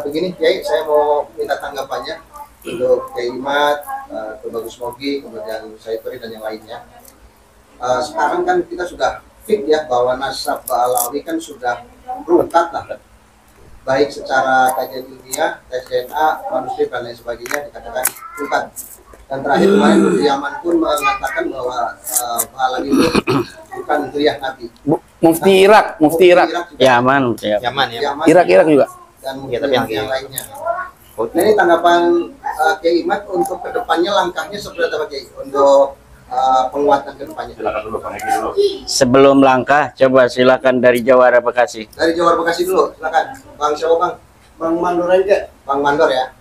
Begini Kiai, saya mau minta tanggapannya untuk Kiai Imad, Bagus Mogi, kemudian Saifri dan yang lainnya. Sekarang kan kita sudah fix ya bahwa nasab Ba'alawi kan sudah berungkat lah, baik secara kajian ilmiah, tes DNA, manuskrip dan lain sebagainya dikatakan berungkat. Dan terakhir kemarin Mufti Yaman pun mengatakan bahwa Ba'alawi itu bukan zuriyah Nabi. Mufti Irak Yaman ya. Irak juga dan mungkin yang lainnya. Nah, ini tanggapan Kiai Imad untuk kedepannya, langkahnya seperti apa Kiai untuk penguatan kedepannya? Silakan dulu Pak Egi dulu. Sebelum langkah, coba silakan dari Jawara Bekasi. Dari Jawara Bekasi dulu, silakan. Bang siapa Bang? Bang Mandor aja. Bang Mandor ya.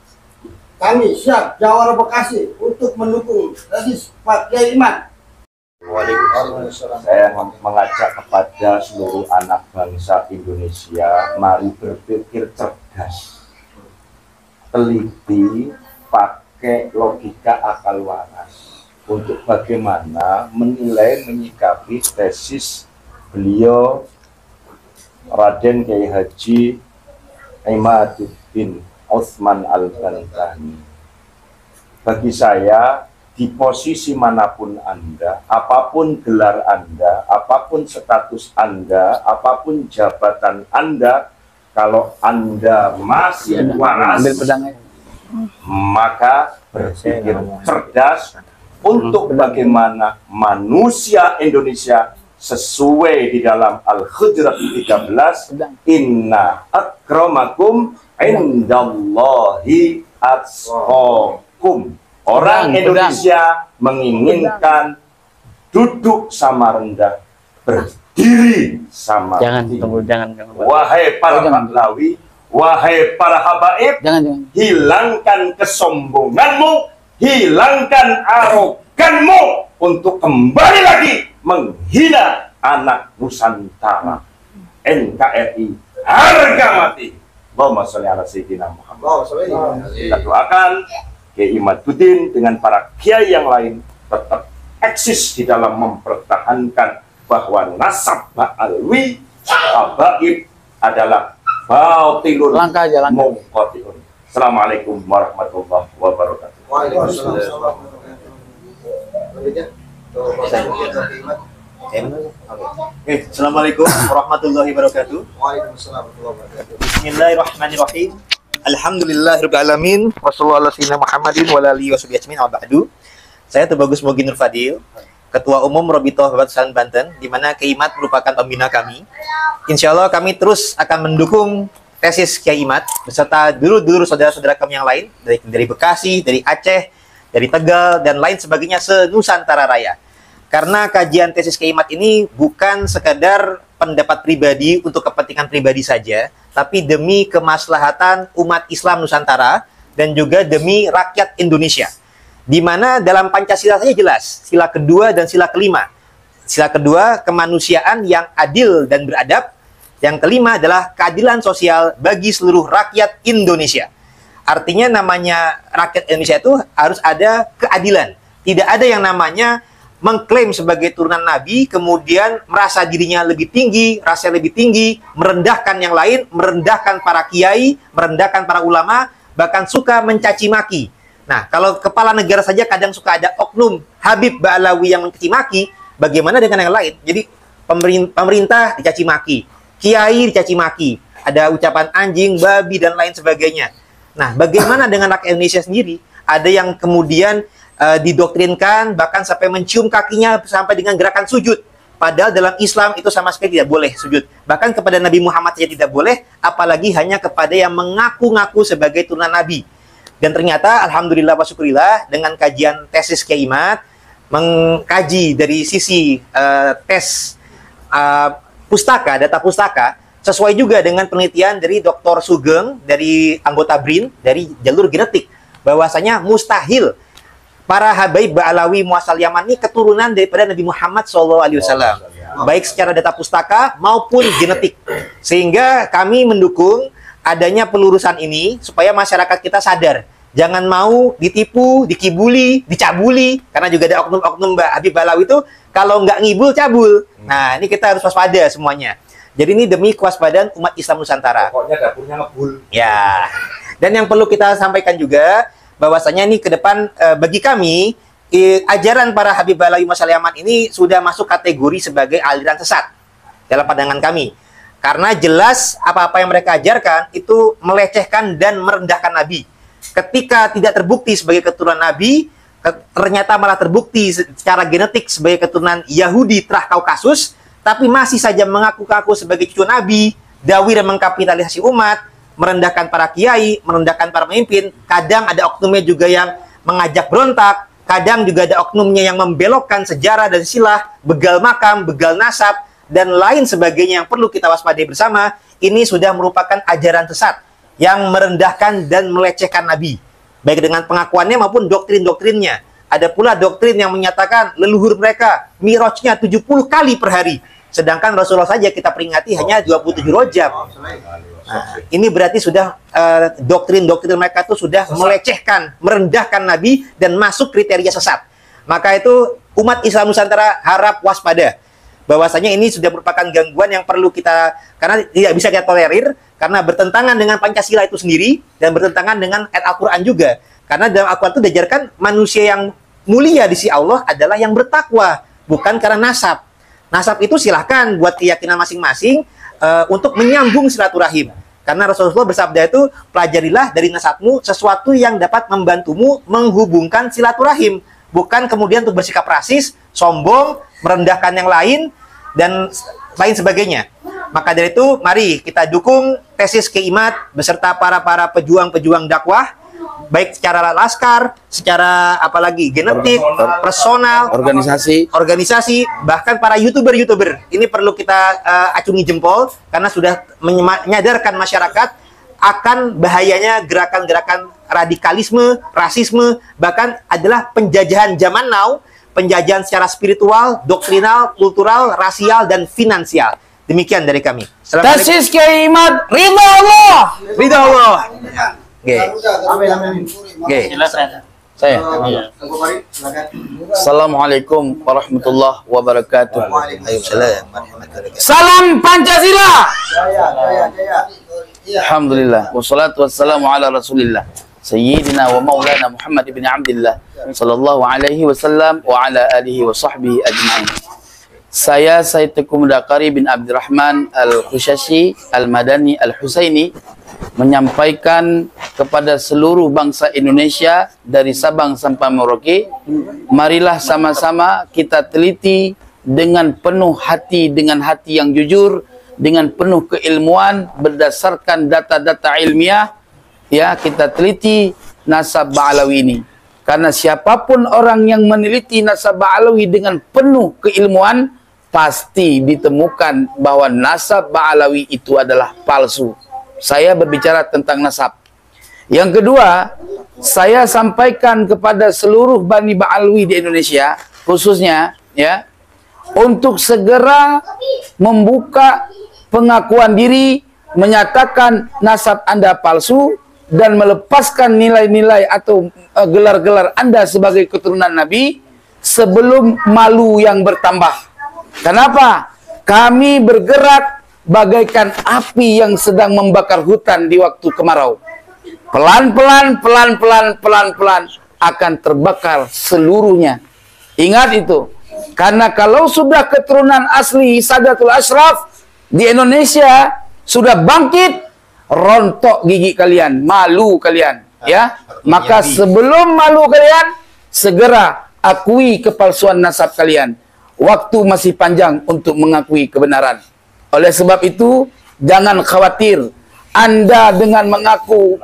Kami siap Jawara Bekasi untuk mendukung tesis Pak Kiai Imad. Waalaikumsalam. Saya mengajak kepada seluruh anak bangsa Indonesia, mari berpikir cerdas, teliti, pakai logika akal waras untuk bagaimana menilai, menyikapi tesis beliau Raden Kiai Haji Imaduddin Utsman Al-Bantani. Bagi saya, di posisi manapun Anda, apapun gelar Anda, apapun status Anda, apapun jabatan Anda, kalau Anda masih waras, maka berpikir cerdas untuk bagaimana manusia Indonesia sesuai di dalam Al-Hujurat 13, inna akramakum indallahi atqakum. Orang Indonesia menginginkan duduk sama rendah, berdiri sama tinggi. Wahai para Ba'alawi, wahai para habaib, hilangkan kesombonganmu, hilangkan aroganmu untuk kembali lagi menghina anak Nusantara. NKRI harga mati. Allahumma sholli ala sayyidina Muhammad. Kita doakan Kiai Imaduddin dengan para kiai yang lain tetap eksis di dalam mempertahankan bahwa nasab Ba'alawi habaib adalah batilun munqati'un. Assalamualaikum warahmatullahi wabarakatuh. Waalaikumsalam. Assalamualaikum warahmatullahi wabarakatuh. Waalaikumsalam warahmatullahi wabarakatuh. Bismillahirrahmanirrahim. Alhamdulillahirrahmanirrahim. Wassalamualaikum Muhammadin wa alihi washabihi ba'du. Saya Bagus Mogi Nur Fadil, Ketua Umum Robitoh Batusan Banten, di mana Kiai Imad merupakan pembina kami. Insya Allah kami terus akan mendukung tesis Kiai Imad beserta dulur-dulur saudara-saudara kami yang lain dari Bekasi, dari Aceh, dari Tegal dan lain sebagainya se-Nusantara Raya. Karena kajian tesis Kiai Imad ini bukan sekadar pendapat pribadi untuk kepentingan pribadi saja, tapi demi kemaslahatan umat Islam Nusantara dan juga demi rakyat Indonesia. Di mana dalam Pancasila saja jelas, sila kedua dan sila kelima. Sila kedua, kemanusiaan yang adil dan beradab. Yang kelima adalah keadilan sosial bagi seluruh rakyat Indonesia. Artinya namanya rakyat Indonesia itu harus ada keadilan. Tidak ada yang namanya mengklaim sebagai turunan Nabi, kemudian merasa dirinya lebih tinggi, rasanya lebih tinggi, merendahkan yang lain, merendahkan para kiai, merendahkan para ulama, bahkan suka mencaci maki. Nah, kalau kepala negara saja kadang suka ada oknum Habib Ba'alawi yang mencaci maki, bagaimana dengan yang lain? Jadi pemerintah dicaci maki, kiai dicaci maki, ada ucapan anjing, babi, dan lain sebagainya. Nah, bagaimana dengan rakyat Indonesia sendiri? Ada yang kemudian didoktrinkan bahkan sampai mencium kakinya sampai dengan gerakan sujud. Padahal dalam Islam itu sama sekali tidak boleh sujud. Bahkan kepada Nabi Muhammad saja tidak boleh, apalagi hanya kepada yang mengaku-ngaku sebagai turunan Nabi. Dan ternyata alhamdulillah wa syukurillah dengan kajian tesis Kiai Imad mengkaji dari sisi tes pustaka, data pustaka, sesuai juga dengan penelitian dari Dr. Sugeng dari anggota BRIN dari jalur genetik, bahwasanya mustahil para habaib Ba'alawi muasal Yaman ini keturunan daripada Nabi Muhammad SAW, baik secara data pustaka maupun genetik. Sehingga kami mendukung adanya pelurusan ini supaya masyarakat kita sadar, jangan mau ditipu, dikibuli, dicabuli, karena juga ada oknum-oknum Habib Ba'alawi itu kalau nggak ngibul cabul. Nah, ini kita harus waspada semuanya. Jadi ini demi kewaspadaan umat Islam Nusantara. Pokoknya dapurnya ngebul. Ya. Dan yang perlu kita sampaikan juga bahwasanya ini ke depan bagi kami ajaran para Habib Alawi Masyaallah Ahmad ini sudah masuk kategori sebagai aliran sesat dalam pandangan kami. Karena jelas apa-apa yang mereka ajarkan itu melecehkan dan merendahkan Nabi. Ketika tidak terbukti sebagai keturunan Nabi, ternyata malah terbukti secara genetik sebagai keturunan Yahudi Trah Kaukasus, tapi masih saja mengaku-ngaku sebagai cucu Nabi, dawir mengkapitalisasi umat, merendahkan para kiai, merendahkan para pemimpin. Kadang ada oknumnya juga yang mengajak berontak, kadang juga ada oknumnya yang membelokkan sejarah dan silah, begal makam, begal nasab, dan lain sebagainya yang perlu kita waspadai bersama. Ini sudah merupakan ajaran sesat yang merendahkan dan melecehkan Nabi, baik dengan pengakuannya maupun doktrin-doktrinnya. Ada pula doktrin yang menyatakan leluhur mereka mirajnya 70 kali per hari, sedangkan Rasulullah saja kita peringati hanya 27 rojab. Nah, ini berarti sudah doktrin-doktrin mereka itu sudah melecehkan, merendahkan Nabi dan masuk kriteria sesat. Maka itu umat Islam Nusantara harap waspada bahwasanya ini sudah merupakan gangguan yang perlu kita, karena tidak bisa kita tolerir, karena bertentangan dengan Pancasila itu sendiri dan bertentangan dengan ayat Al-Quran juga. Karena dalam Al-Quran itu diajarkan manusia yang mulia di sisi Allah adalah yang bertakwa, bukan karena nasab. Nasab itu silahkan buat keyakinan masing-masing untuk menyambung silaturahim. Karena Rasulullah bersabda itu, pelajarilah dari nasabmu sesuatu yang dapat membantumu menghubungkan silaturahim. Bukan kemudian untuk bersikap rasis, sombong, merendahkan yang lain, dan lain sebagainya. Maka dari itu, mari kita dukung tesis Keimat beserta para pejuang-pejuang dakwah, baik secara laskar, secara apalagi genetik, personal, organisasi, bahkan para YouTuber. Ini perlu kita acungi jempol karena sudah menyadarkan masyarakat akan bahayanya gerakan-gerakan radikalisme, rasisme, bahkan adalah penjajahan zaman now, penjajahan secara spiritual, doktrinal, kultural, rasial, dan finansial. Demikian dari kami. Tesis Kiai Imad, ridha Allah. Ridha Allah. Oke. Oke. Saya. Assalamualaikum warahmatullahi wabarakatuh. Waalaikumsalam warahmatullahi wabarakatuh. Salam Pancasila. Jaya. Alhamdulillah. Wassalatu wassalamu ala Rasulillah. Sayyidina wa maulana Muhammad ibn Abdillah sallallahu alaihi wasallam wa ala alihi wa sahbihi ajma'in. Saya Said Teku Mudakari bin Abdurrahman Al-Khushashi Al-Madani Al-Husaini menyampaikan kepada seluruh bangsa Indonesia dari Sabang sampai Merauke, marilah sama-sama kita teliti dengan penuh hati, dengan hati yang jujur, dengan penuh keilmuan berdasarkan data-data ilmiah. Ya, kita teliti nasab Ba'alawi ini. Karena siapapun orang yang meneliti nasab Ba'alawi dengan penuh keilmuan, pasti ditemukan bahwa nasab Ba'alawi itu adalah palsu. Saya berbicara tentang nasab. Yang kedua, saya sampaikan kepada seluruh Bani Ba'alawi di Indonesia, khususnya, ya, untuk segera membuka pengakuan diri, menyatakan nasab Anda palsu, dan melepaskan nilai-nilai atau gelar-gelar Anda sebagai keturunan Nabi sebelum malu yang bertambah. Kenapa? Kami bergerak bagaikan api yang sedang membakar hutan di waktu kemarau. Pelan-pelan akan terbakar seluruhnya. Ingat itu. Karena kalau sudah keturunan asli Sadatul Ashraf di Indonesia sudah bangkit, rontok gigi kalian, malu kalian, ya. Maka sebelum malu kalian, segera akui kepalsuan nasab kalian. Waktu masih panjang untuk mengakui kebenaran. Oleh sebab itu, jangan khawatir. Anda dengan mengaku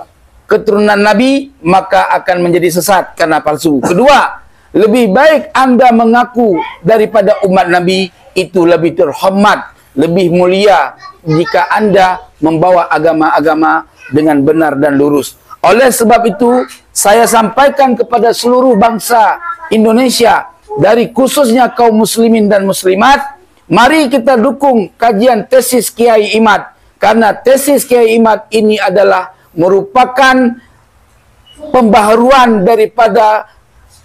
keturunan Nabi, maka akan menjadi sesat karena palsu. Kedua, lebih baik Anda mengaku daripada umat Nabi, itu lebih terhormat, lebih mulia jika Anda membawa agama-agama dengan benar dan lurus. Oleh sebab itu, saya sampaikan kepada seluruh bangsa Indonesia, dari khususnya kaum muslimin dan muslimat, mari kita dukung kajian tesis Kiai Imad. Karena tesis Kiai Imad ini adalah merupakan pembaharuan daripada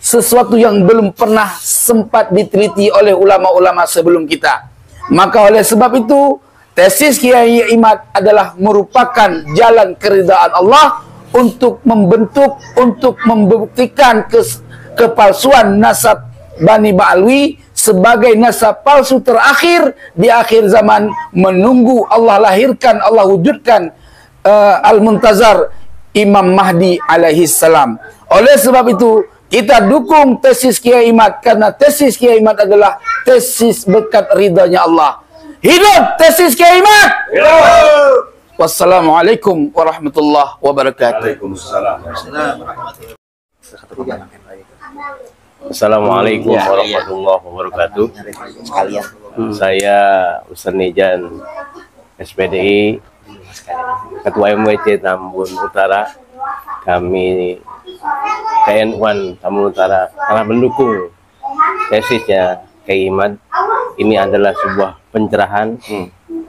sesuatu yang belum pernah sempat diteliti oleh ulama-ulama sebelum kita. Maka oleh sebab itu, tesis Kiai Imad adalah merupakan jalan keridhaan Allah untuk membentuk, untuk membuktikan kepalsuan nasab Bani Ba'alwi sebagai nasab palsu terakhir di akhir zaman, menunggu Allah lahirkan, Allah wujudkan Al-Muntazar Imam Mahdi alaihi salam. Oleh sebab itu kita dukung tesis Kiai Imad, karena tesis Kiai Imad adalah tesis berkat ridhanya Allah. Hidup tesis Kiai Imad! Wassalamualaikum warahmatullahi wabarakatuh. Assalamualaikum warahmatullahi wabarakatuh. Saya Ustaz Nijan, SPDI, Ketua MWC Tambun Utara. Kami KN1 Tambun Utara telah mendukung tesisnya Kiai Imad. Ini adalah sebuah pencerahan,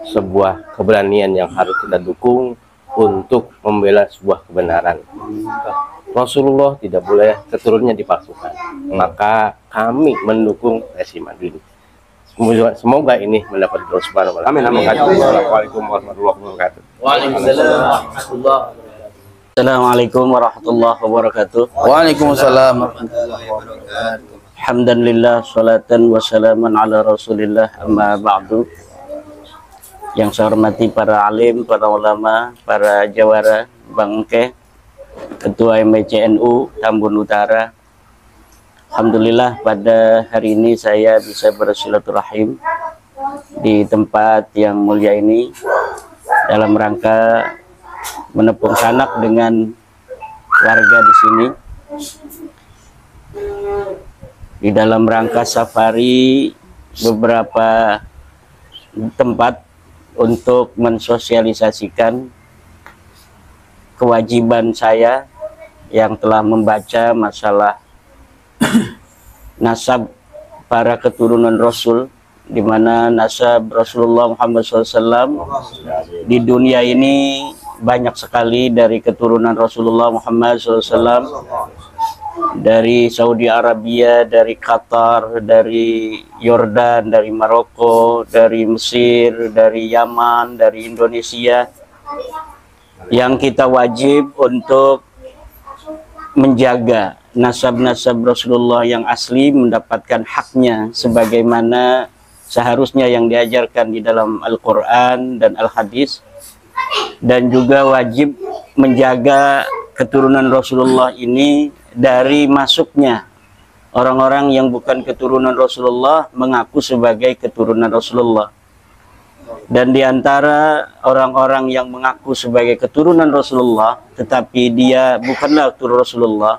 sebuah keberanian yang harus kita dukung untuk membela sebuah kebenaran. Rasulullah tidak boleh keturunannya dipalsukan. Maka kami mendukung tesis Imad ini. Semoga ini mendapat doa subhanahu wa ta'ala. Amin. Assalamualaikum warahmatullahi wabarakatuh. Waalaikumsalam warahmatullahi wabarakatuh. Waalaikumsalam warahmatullahi wabarakatuh. Alhamdulillah, salatan wassalaman ala rasulillah, amma ba'du. Yang saya hormati para alim, para ulama, para jawara, bangke, Ketua MWCNU Tambun Utara. Alhamdulillah pada hari ini saya bisa bersilaturahim di tempat yang mulia ini dalam rangka menepung sanak dengan warga di sini, di dalam rangka safari beberapa tempat untuk mensosialisasikan kewajiban saya yang telah membaca masalah nasab para keturunan Rasul, di mana nasab Rasulullah Muhammad SAW di dunia ini banyak sekali dari keturunan Rasulullah Muhammad SAW, dari Saudi Arabia, dari Qatar, dari Yordan, dari Maroko, dari Mesir, dari Yaman, dari Indonesia, yang kita wajib untuk menjaga nasab-nasab Rasulullah yang asli, mendapatkan haknya sebagaimana seharusnya yang diajarkan di dalam Al-Quran dan Al-Hadis, dan juga wajib menjaga keturunan Rasulullah ini dari masuknya orang-orang yang bukan keturunan Rasulullah mengaku sebagai keturunan Rasulullah. Dan diantara orang-orang yang mengaku sebagai keturunan Rasulullah tetapi dia bukanlah keturunan Rasulullah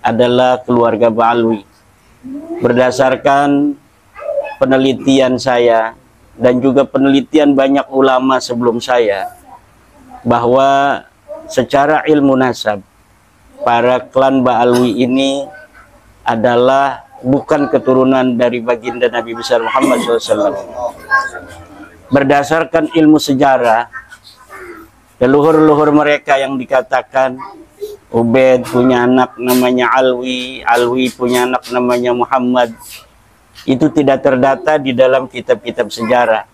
adalah keluarga Ba'alwi. Berdasarkan penelitian saya dan juga penelitian banyak ulama sebelum saya, bahwa secara ilmu nasab para klan Ba'alwi ini adalah bukan keturunan dari baginda Nabi besar Muhammad SAW. Berdasarkan ilmu sejarah, leluhur-leluhur mereka yang dikatakan Ubaid punya anak namanya Alwi, Alwi punya anak namanya Muhammad, itu tidak terdata di dalam kitab-kitab sejarah.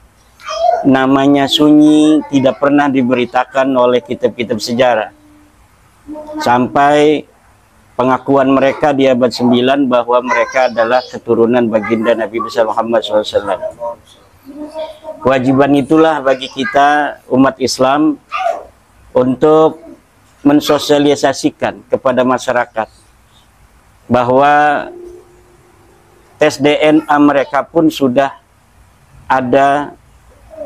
Namanya sunyi, tidak pernah diberitakan oleh kitab-kitab sejarah. Sampai pengakuan mereka di abad 9 bahwa mereka adalah keturunan baginda Nabi besar Muhammad SAW. Kewajiban itulah bagi kita umat Islam untuk mensosialisasikan kepada masyarakat bahwa tes DNA mereka pun sudah ada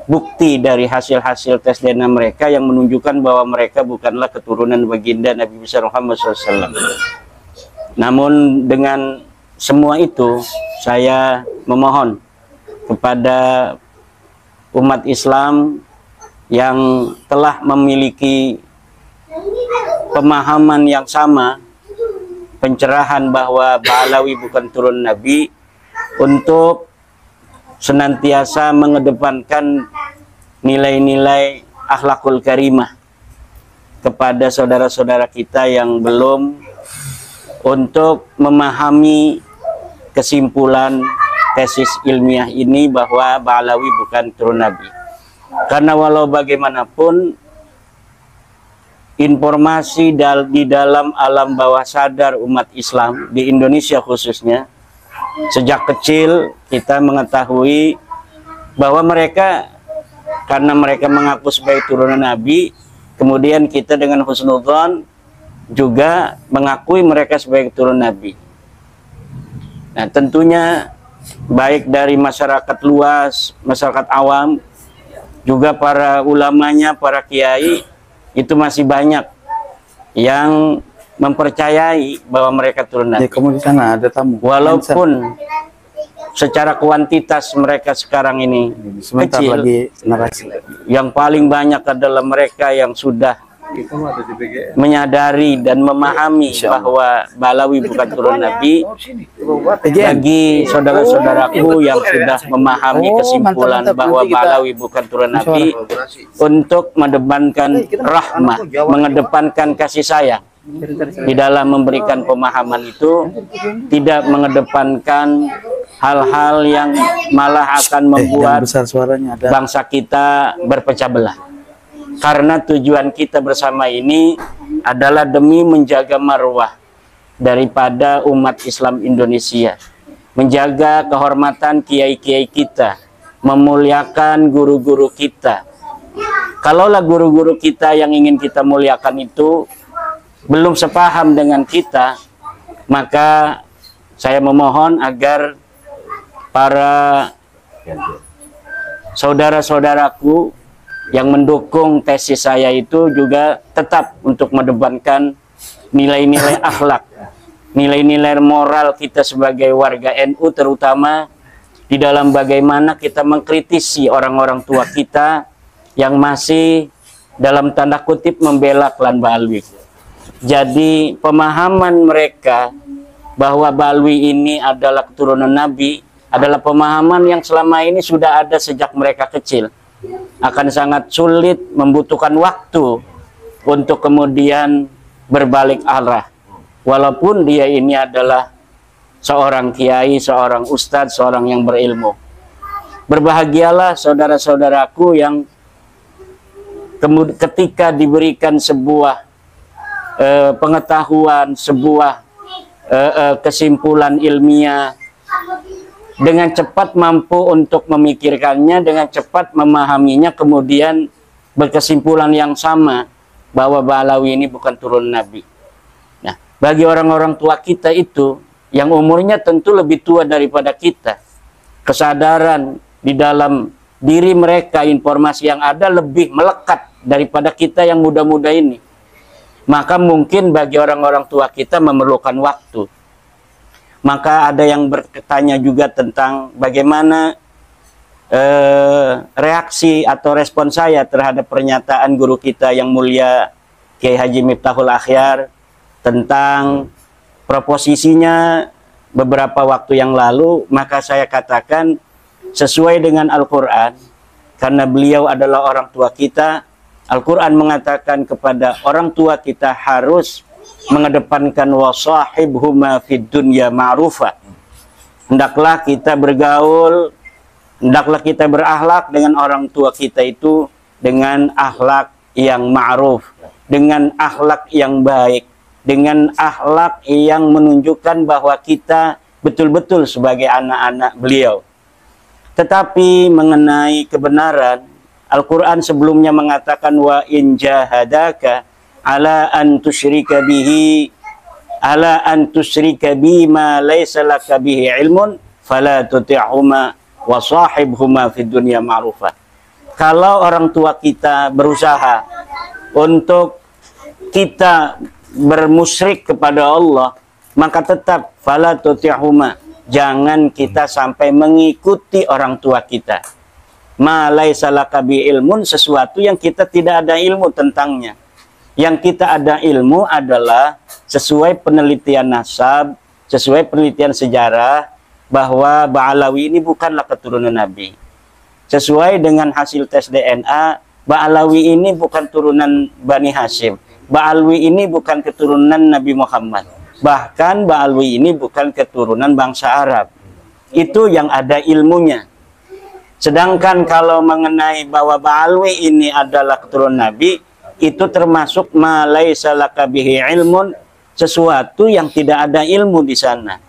bukti dari hasil-hasil tes DNA mereka yang menunjukkan bahwa mereka bukanlah keturunan baginda Nabi besar Muhammad SAW. Namun dengan semua itu, saya memohon kepada umat Islam yang telah memiliki pemahaman yang sama, pencerahan bahwa Ba'alawi bukan turun Nabi, untuk senantiasa mengedepankan nilai-nilai akhlakul karimah kepada saudara-saudara kita yang belum, untuk memahami kesimpulan tesis ilmiah ini bahwa Ba'alawi bukan turun Nabi. Karena walau bagaimanapun informasi di dalam alam bawah sadar umat Islam di Indonesia khususnya, sejak kecil kita mengetahui bahwa mereka, karena mereka mengaku sebagai turunan Nabi, kemudian kita dengan husnudzon juga mengakui mereka sebagai turunan Nabi. Nah, tentunya baik dari masyarakat luas, masyarakat awam, juga para ulamanya, para kiai, itu masih banyak yang mempercayai bahwa mereka turunan Nabi. Kamu di sana ada tamu. Walaupun secara kuantitas mereka sekarang ini Sebentar kecil, lagi narasi. yang paling banyak adalah mereka yang sudah menyadari dan memahami bahwa Balawi bukan turunan Nabi. Bagi saudara-saudaraku yang sudah memahami kesimpulan bahwa Balawi bukan turunan Nabi, untuk mengedepankan rahmah, mengedepankan kasih sayang di dalam memberikan pemahaman itu, tidak mengedepankan hal-hal yang malah akan membuat bangsa kita berpecah belah. Karena tujuan kita bersama ini adalah demi menjaga marwah daripada umat Islam Indonesia, menjaga kehormatan kiai-kiai kita, memuliakan guru-guru kita. Kalaulah guru-guru kita yang ingin kita muliakan itu belum sepaham dengan kita, maka saya memohon agar para saudara-saudaraku yang mendukung tesis saya itu juga tetap untuk mendepankan nilai-nilai akhlak, nilai-nilai moral kita sebagai warga NU, terutama di dalam bagaimana kita mengkritisi orang-orang tua kita yang masih dalam tanda kutip membela klan Balwi. Jadi pemahaman mereka bahwa Balwi ini adalah keturunan Nabi adalah pemahaman yang selama ini sudah ada sejak mereka kecil. Akan sangat sulit, membutuhkan waktu untuk kemudian berbalik arah. Walaupun dia ini adalah seorang kiai, seorang ustadz, seorang yang berilmu. Berbahagialah saudara-saudaraku yang ketika diberikan sebuah pengetahuan, sebuah kesimpulan ilmiah, dengan cepat mampu untuk memikirkannya, dengan cepat memahaminya, kemudian berkesimpulan yang sama bahwa Balawi ini bukan turunan Nabi. Nah, bagi orang-orang tua kita itu, yang umurnya tentu lebih tua daripada kita, kesadaran di dalam diri mereka, informasi yang ada lebih melekat daripada kita yang muda-muda ini. Maka mungkin bagi orang-orang tua kita memerlukan waktu. Maka ada yang bertanya juga tentang bagaimana reaksi atau respon saya terhadap pernyataan guru kita yang mulia Kiai Haji Miftahul Akhyar tentang proposisinya beberapa waktu yang lalu. Maka saya katakan sesuai dengan Al-Quran, karena beliau adalah orang tua kita. Al-Quran mengatakan kepada orang tua kita harus mengedepankan wasahibhuma fid dunya ma'rufa. Hendaklah kita bergaul, hendaklah kita berakhlak dengan orang tua kita itu dengan akhlak yang ma'ruf, dengan akhlak yang baik, dengan akhlak yang menunjukkan bahwa kita betul-betul sebagai anak-anak beliau. Tetapi mengenai kebenaran, Al-Quran sebelumnya mengatakan wa in jahadaka ala an tusyrika bihi ala an tusyrika bima laysa laka bihi ilmun fala tuti'huma wa sahibhuma fid dunya ma'rufa. Kalau orang tua kita berusaha untuk kita bermusyrik kepada Allah, maka tetap fala tuti'huma, jangan kita sampai mengikuti orang tua kita. Ma laysa laka bihi ilmun, sesuatu yang kita tidak ada ilmu tentangnya. Yang kita ada ilmu adalah sesuai penelitian nasab, sesuai penelitian sejarah, bahwa Ba'alawi ini bukanlah keturunan Nabi. Sesuai dengan hasil tes DNA, Ba'alawi ini bukan turunan Bani Hashim. Ba'alawi ini bukan keturunan Nabi Muhammad. Bahkan Ba'alawi ini bukan keturunan bangsa Arab. Itu yang ada ilmunya. Sedangkan kalau mengenai bahwa Ba'alwi ini adalah keturunan Nabi, itu termasuk ma laisa laka bihi ilmun, sesuatu yang tidak ada ilmu di sana.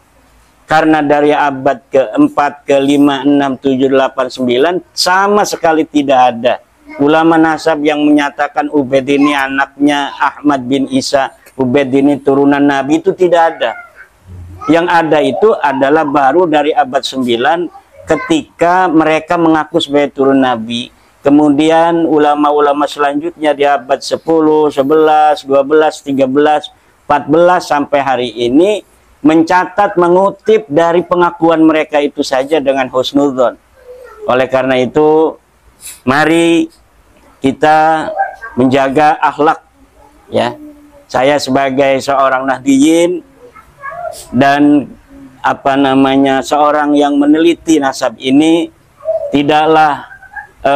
Karena dari abad ke-4, ke-5, 6, 7, 8, 9 sama sekali tidak ada ulama nasab yang menyatakan Ubaid ini anaknya Ahmad bin Isa, Ubaid ini turunan Nabi, itu tidak ada. Yang ada itu adalah baru dari abad 9 ketika mereka mengaku sebagai turun Nabi. Kemudian ulama-ulama selanjutnya di abad 10, 11, 12, 13, 14 sampai hari ini mencatat, mengutip dari pengakuan mereka itu saja dengan husnudzon. Oleh karena itu, mari kita menjaga akhlak, ya. Saya sebagai seorang Nahdiyin dan seorang yang meneliti nasab ini tidaklah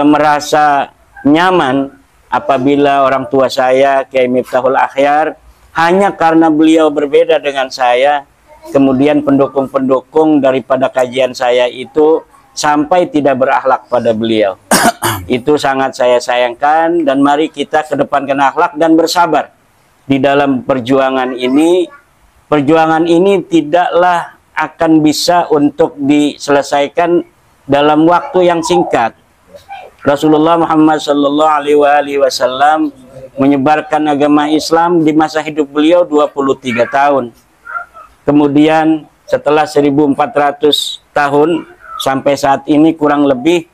merasa nyaman apabila orang tua saya Kiai Miftahul Akhyar hanya karena beliau berbeda dengan saya, kemudian pendukung-pendukung daripada kajian saya itu sampai tidak berakhlak pada beliau. Itu sangat saya sayangkan, dan mari kita kedepankan akhlak dan bersabar di dalam perjuangan ini. Perjuangan ini tidaklah akan bisa untuk diselesaikan dalam waktu yang singkat. Rasulullah Muhammad SAW menyebarkan agama Islam di masa hidup beliau 23 tahun. Kemudian setelah 1400 tahun sampai saat ini kurang lebih,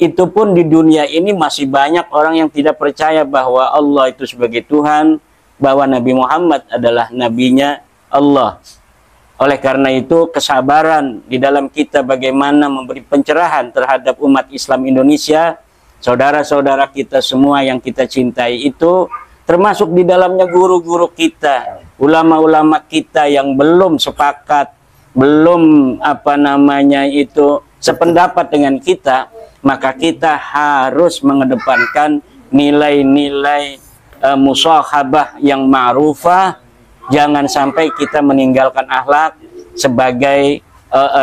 itu pun di dunia ini masih banyak orang yang tidak percaya bahwa Allah itu sebagai Tuhan, bahwa Nabi Muhammad adalah nabinya Allah. Oleh karena itu, kesabaran di dalam kita bagaimana memberi pencerahan terhadap umat Islam Indonesia, saudara-saudara kita semua yang kita cintai itu, termasuk di dalamnya guru-guru kita, ulama-ulama kita yang belum sepakat, belum sependapat dengan kita, maka kita harus mengedepankan nilai-nilai musahabah yang ma'rufah. Jangan sampai kita meninggalkan akhlak sebagai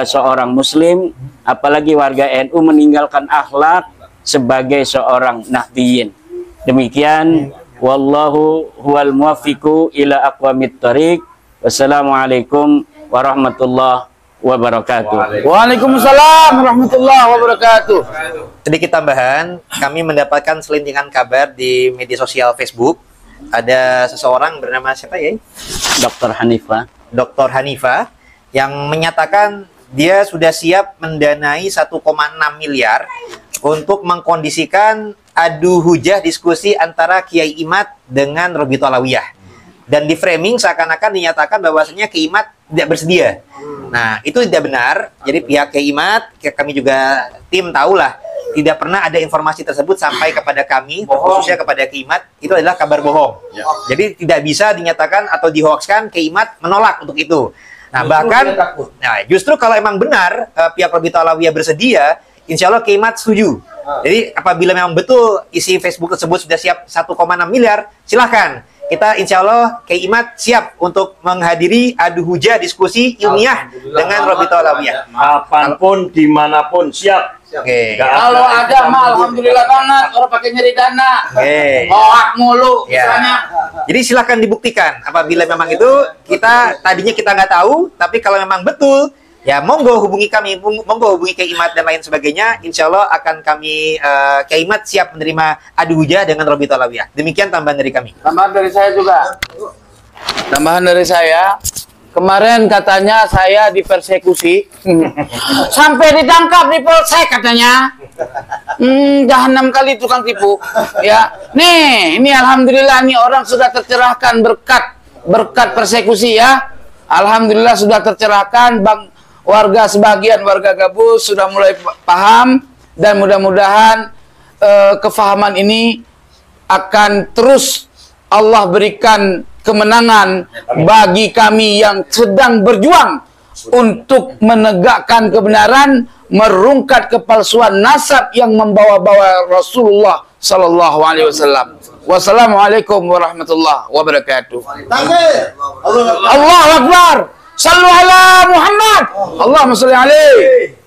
seorang muslim, apalagi warga NU meninggalkan akhlak sebagai seorang Nahdiyin. Demikian, wallahu huwal muwaffiqu ila aqwamit thoriq. Wassalamualaikum warahmatullahi wabarakatuh. Waalaikumsalam warahmatullahi wabarakatuh. Sedikit tambahan, kami mendapatkan selintingan kabar di media sosial Facebook. Ada seseorang bernama siapa ya? Dr. Hanifah. Dr. Hanifah yang menyatakan dia sudah siap mendanai 1,6 miliar untuk mengkondisikan adu hujah diskusi antara Kiai Imad dengan Robito Alawiyah. Dan di framing seakan-akan dinyatakan bahwasanya Kiai Imad tidak bersedia. Nah, itu tidak benar. Jadi pihak Kiai Imad, kami juga tim tahulah, tidak pernah ada informasi tersebut sampai kepada kami, khususnya kepada Kiai Imad. Itu adalah kabar bohong. Ya. Jadi tidak bisa dinyatakan atau dihoaxkan. Kiai Imad menolak untuk itu. Nah, justru kalau emang benar pihak Robito Alawiyah bersedia, insya Allah Kiai Imad setuju. Jadi apabila memang betul isi Facebook tersebut sudah siap 1,6 miliar, silahkan. Kita insya Allah Kiai Imad siap untuk menghadiri adu hujah diskusi ilmiah dengan Robito Alawiyah. Kapanpun, dimanapun, siap. Oke. Kalau ada mah alhamdulillah banget, orang pakai nyari dana. Hoak mulu misalnya. Jadi silahkan dibuktikan. Apabila memang itu tadinya kita nggak tahu, tapi kalau memang betul, ya monggo hubungi kami, monggo hubungi Kiai Imad dan lain sebagainya. Insya Allah akan kami Kiai Imad siap menerima adu hujah dengan Robito Alawiyah. Demikian tambahan dari kami. Tambahan dari saya juga. Tambahan dari saya. Kemarin katanya saya dipersekusi, sampai ditangkap di polsek katanya. Dah 6 kali tukang tipu. Ya, nih, ini alhamdulillah nih orang sudah tercerahkan berkat persekusi ya. Alhamdulillah sudah tercerahkan, sebagian warga Gabus sudah mulai paham, dan mudah-mudahan kefahaman ini akan terus Allah berikan kemenangan bagi kami yang sedang berjuang untuk menegakkan kebenaran, merungkat kepalsuan nasab yang membawa-bawa Rasulullah Sallallahu Alaihi Wasallam. Wassalamualaikum warahmatullahi wabarakatuh. Allahu Akbar. Sallu ala Muhammad. Allahumma salli alaihi.